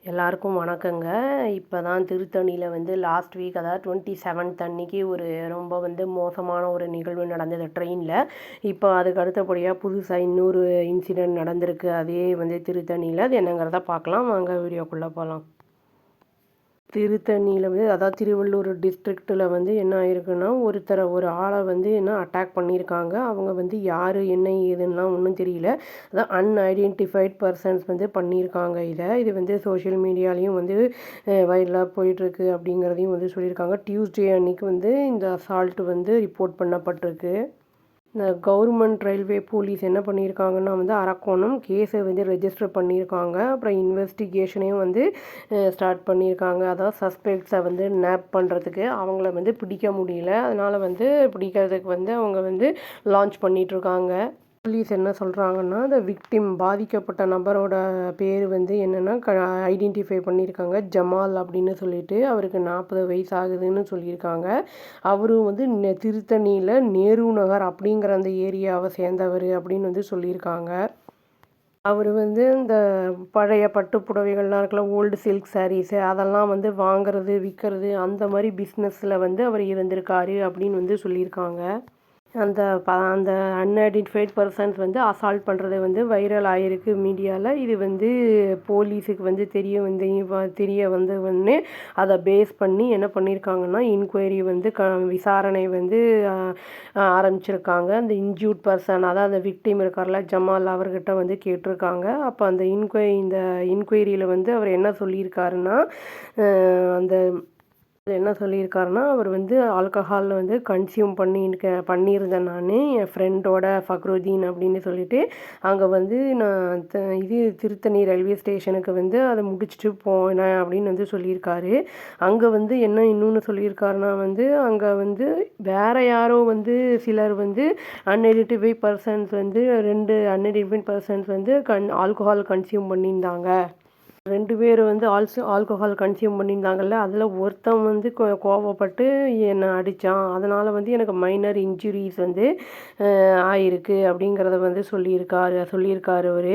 எல்லாருக்கும் வணக்கங்க. இப்போ தான் திருத்தணியில் வந்து லாஸ்ட் வீக் அதாவது 27th அன்னைக்கு ஒரு ரொம்ப மோசமான ஒரு நிகழ்வு நடந்தது ட்ரெயினில். இப்போ அதுக்கு அடுத்தபடியாக புதுசாக இன்னொரு இன்சிடெண்ட் நடந்திருக்கு. அதே திருத்தணியில். அது என்னங்கிறத பார்க்கலாம். வாங்க வீடியோக்குள்ளே போகலாம். திருத்தணியில் அதாவது திருவள்ளூர் டிஸ்ட்ரிக்டில் என்ன ஆயிருக்குன்னா, ஒரு ஆளை என்ன அட்டாக் பண்ணியிருக்காங்க. அவங்க யார் என்ன ஏதுன்னெலாம் ஒன்றும் தெரியல. அதான் அன்ஐடென்டிஃபைட் பர்சன்ஸ் பண்ணியிருக்காங்க இது சோஷியல் மீடியாலேயும் வைரலாக போயிட்டுருக்கு அப்படிங்கிறதையும் சொல்லியிருக்காங்க. டியூஸ்டே அன்னைக்கு இந்த அசால்ட் ரிப்போர்ட் பண்ணப்பட்டிருக்கு. இந்த கவர்மெண்ட் ரயில்வே போலீஸ் என்ன பண்ணியிருக்காங்கன்னா அரக்கோணம் கேஸை ரெஜிஸ்டர் பண்ணியிருக்காங்க. அப்புறம் இன்வெஸ்டிகேஷனையும் ஸ்டார்ட் பண்ணியிருக்காங்க. அதாவது சஸ்பெக்ட்ஸை நேப் பண்ணுறதுக்கு அவங்கள பிடிக்க முடியல. அதனால் பிடிக்கிறதுக்கு அவங்க லான்ச் பண்ணிகிட்ருக்காங்க. போலீஸ் என்ன சொல்கிறாங்கன்னா, அந்த விக்டிம் பாதிக்கப்பட்ட நபரோட பேர் என்னென்னா ஐடென்டிஃபை பண்ணியிருக்காங்க. ஜமால் அப்படின்னு சொல்லிட்டு அவருக்கு 40 வயசு ஆகுதுன்னு சொல்லியிருக்காங்க. அவரும் திருத்தணியில் நேரு நகர் அப்படிங்கிற அந்த ஏரியாவை சேர்ந்தவர் அப்படின்னு சொல்லியிருக்காங்க. அவர் இந்த பழைய பட்டு புடவைகள்லாம் இருக்குல்ல, ஓல்டு சில்க் சாரீஸு அதெல்லாம் வாங்குறது விற்கிறது அந்த மாதிரி பிஸ்னஸில் அவர் இருந்திருக்காரு அப்படின்னு சொல்லியிருக்காங்க. அந்த அன்ஐடென்டிஃபைட் பர்சன்ஸ் அசால்ட் பண்ணுறது வைரல் ஆகிருக்கு மீடியாவில். இது போலீஸுக்கு தெரிய உடனே அதை பேஸ் பண்ணி என்ன பண்ணியிருக்காங்கன்னா இன்கொயரி விசாரணை ஆரம்பிச்சிருக்காங்க. அந்த இன்ஜூர்ட் பர்சன் அதாவது அந்த விக்டிம் இருக்கார்ல ஜமால் அவர்கிட்ட கேட்டிருக்காங்க. அப்போ அந்த இந்த இன்கொயரியில் அவர் என்ன சொல்லியிருக்காருன்னா, அந்த என்ன சொல்லியிருக்காருன்னா, அவர் ஆல்கஹால் கன்சியூம் பண்ணியிருந்தேன் நான் என் ஃப்ரெண்டோட ஃபக்ருதீன் அப்படின்னு சொல்லிட்டு அங்கே நான் திருத்தணி ரயில்வே ஸ்டேஷனுக்கு அதை முடிச்சுட்டு போனேன் அப்படின்னு சொல்லியிருக்காரு. அங்கே என்ன இன்னொன்று சொல்லியிருக்காருன்னா அங்கே வேறு யாரோ சிலர் unidentified persons 2 unidentified persons alcohol consume பண்ணியிருந்தாங்க. 2 பேர் ஆல்கஹால் கன்சியூம் பண்ணியிருந்தாங்கல்ல, அதில் ஒருத்தன் கோவப்பட்டு என்னை அடித்தான். அதனால் எனக்கு மைனர் இன்ஜுரிஸ் ஆயிருக்கு அப்படிங்கிறத சொல்லியிருக்காரு அவர்.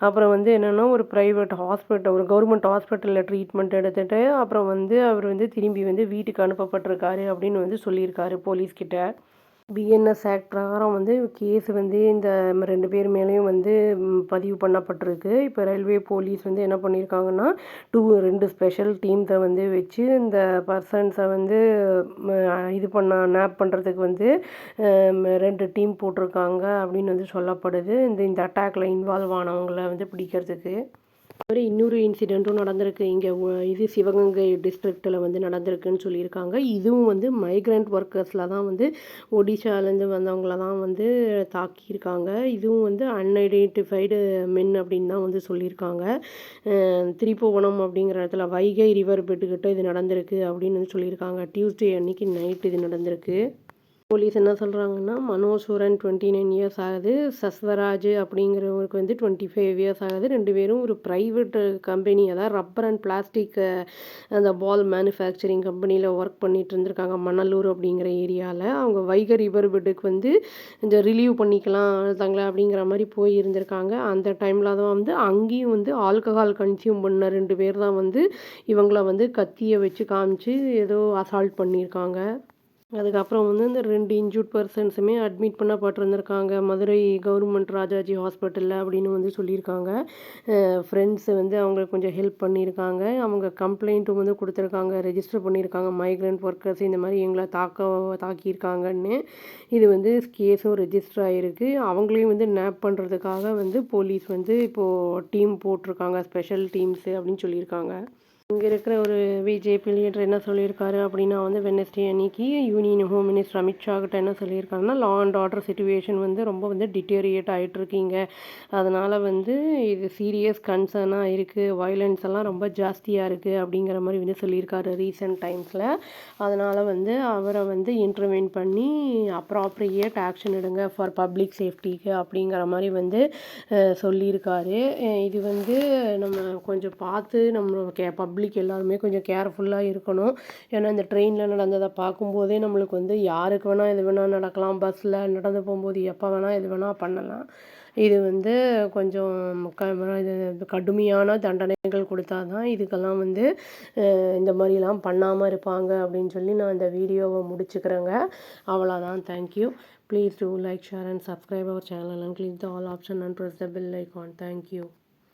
அப்புறம் என்னென்னா ஒரு ப்ரைவேட் ஹாஸ்பிட்டல் ஒரு கவர்மெண்ட் ஹாஸ்பிட்டலில் ட்ரீட்மெண்ட் எடுத்துகிட்டு அப்புறம் அவர் திரும்பி வீட்டுக்கு அனுப்பப்பட்டிருக்காரு அப்படின்னு சொல்லியிருக்காரு போலீஸ்கிட்ட. பிஎன்எஸ் ஆக்ட் பிரகாரம் கேஸ் இந்த 2 பேர் மேலேயும் பதிவு பண்ணப்பட்டிருக்கு. இப்போ ரயில்வே போலீஸ் என்ன பண்ணியிருக்காங்கன்னா 2 ஸ்பெஷல் டீம்ஸை வச்சு இந்த பர்சன்ஸை இது நேப் பண்ணுறதுக்கு 2 டீம் போட்டிருக்காங்க அப்படின்னு சொல்லப்படுது. இந்த அட்டாக்ல இன்வால்வ் ஆனவங்களை பிடிக்கிறதுக்கு. இன்னொரு இன்சிடெண்ட்டும் நடந்திருக்கு. இங்கே சிவகங்கை டிஸ்ட்ரிக்டில் நடந்திருக்குன்னு சொல்லியிருக்காங்க. இதுவும் மைக்ரண்ட் ஒர்க்கர்ஸில் தான் ஒடிஷாலேருந்து வந்தவங்கள தான் தாக்கியிருக்காங்க. இதுவும் அன்ஐடென்டிஃபைடு மென் அப்படின்னு தான் சொல்லியிருக்காங்க. திரிபுவனம் அப்படிங்கிற இடத்துல வைகை ரிவர் பெட்டுக்கிட்ட இது நடந்திருக்கு அப்படின்னு சொல்லியிருக்காங்க. டியூஸ்டே அன்னைக்கு நைட் இது நடந்திருக்கு. போலீஸ் என்ன சொல்கிறாங்கன்னா, மனோசூரன் 29 இயர்ஸ் ஆகுது. சஸ்வராஜ் அப்படிங்கிறவருக்கு 25 இயர்ஸ் ஆகுது. 2 பேரும் ஒரு ப்ரைவேட் கம்பெனி அதாவது ரப்பர் அண்ட் பிளாஸ்டிக் அந்த பால் மேனுஃபேக்சரிங் கம்பெனியில் ஒர்க் பண்ணிட்டு இருந்திருக்காங்க. மணலூர் அப்படிங்கிற ஏரியாவில். அவங்க வைகை ரிவர் பெட்டுக்கு இந்த ரிலீவ் பண்ணிக்கலாம் தங்களை அப்படிங்கிற மாதிரி போய் இருந்திருக்காங்க. அந்த டைமில் தான் அங்கேயும் ஆல்கஹால் கன்சியூம் பண்ண 2 பேர் தான் இவங்கள கத்தியை வச்சு காமிச்சு ஏதோ அசால்ட் பண்ணியிருக்காங்க. அதுக்கப்புறம் இந்த 2 இன்ஜூர்ட் பர்சன்ஸுமே அட்மிட் பண்ணப்பட்டிருந்திருக்காங்க மதுரை கவர்மெண்ட் ராஜாஜி ஹாஸ்பிட்டலில் அப்படின்னு சொல்லியிருக்காங்க. ஃப்ரெண்ட்ஸ் அவங்களுக்கு கொஞ்சம் ஹெல்ப் பண்ணியிருக்காங்க. அவங்க கம்ப்ளைண்ட்டும் கொடுத்துருக்காங்க, ரெஜிஸ்டர் பண்ணியிருக்காங்க. மைக்ரண்ட் ஒர்க்கர்ஸ் இந்த மாதிரி எங்களை தாக்கியிருக்காங்கன்னு. இது கேஸும் ரெஜிஸ்டர் ஆகிருக்கு. அவங்களையும் நேப் பண்ணுறதுக்காக போலீஸ் இப்போது டீம் போட்டிருக்காங்க, ஸ்பெஷல் டீம்ஸு அப்படின்னு சொல்லியிருக்காங்க. இங்கே இருக்கிற ஒரு பிஜேபி லீடர் என்ன சொல்லியிருக்காரு அப்படின்னா வெட்னஸ்டே அன்னைக்கு யூனியன் ஹோம் மினிஸ்டர் அமித்ஷா கிட்ட என்ன சொல்லியிருக்காங்கன்னா, லா அண்ட் ஆர்டர் சிச்சுவேஷன் ரொம்ப டிட்டீரியேட் ஆகிட்டுருக்கீங்க. அதனால் இது சீரியஸ் கன்சர்னாக இருக்குது. வயலன்ஸ் எல்லாம் ரொம்ப ஜாஸ்தியாக இருக்குது அப்படிங்கிற மாதிரி சொல்லியிருக்காரு ரீசெண்ட் டைம்ஸில். அதனால் அவரை இன்டர்வென் பண்ணி அப்ராப்ரியேட் ஆக்ஷன் எடுங்க ஃபார் பப்ளிக் சேஃப்டிக்கு அப்படிங்கிற மாதிரி சொல்லியிருக்காரு. இது நம்ம கொஞ்சம் பார்த்து நம்ம பப்ளிக் பப்ளிக் எல்லாருமே கொஞ்சம் கேர்ஃபுல்லாக இருக்கணும். ஏன்னா இந்த ட்ரெயினில் நடந்ததை பார்க்கும்போதே நம்மளுக்கு வந்து யாருக்கு வேணால் எது வேணால் நடக்கலாம். பஸ்ஸில் நடந்து போகும்போது எப்போ வேணால் எது வேணால் பண்ணலாம். இது வந்து கொஞ்சம் இது கடுமையான தண்டனைகள் கொடுத்தா தான் இதுக்கெல்லாம் வந்து இந்த மாதிரிலாம் பண்ணாமல் இருப்பாங்க அப்படின்னு சொல்லி நான் இந்த வீடியோவை முடிச்சுக்கிறேங்க. அவ்வளோதான். Thank you. Please do like, share and subscribe our channel and click the all option and press the bell icon. Thank you.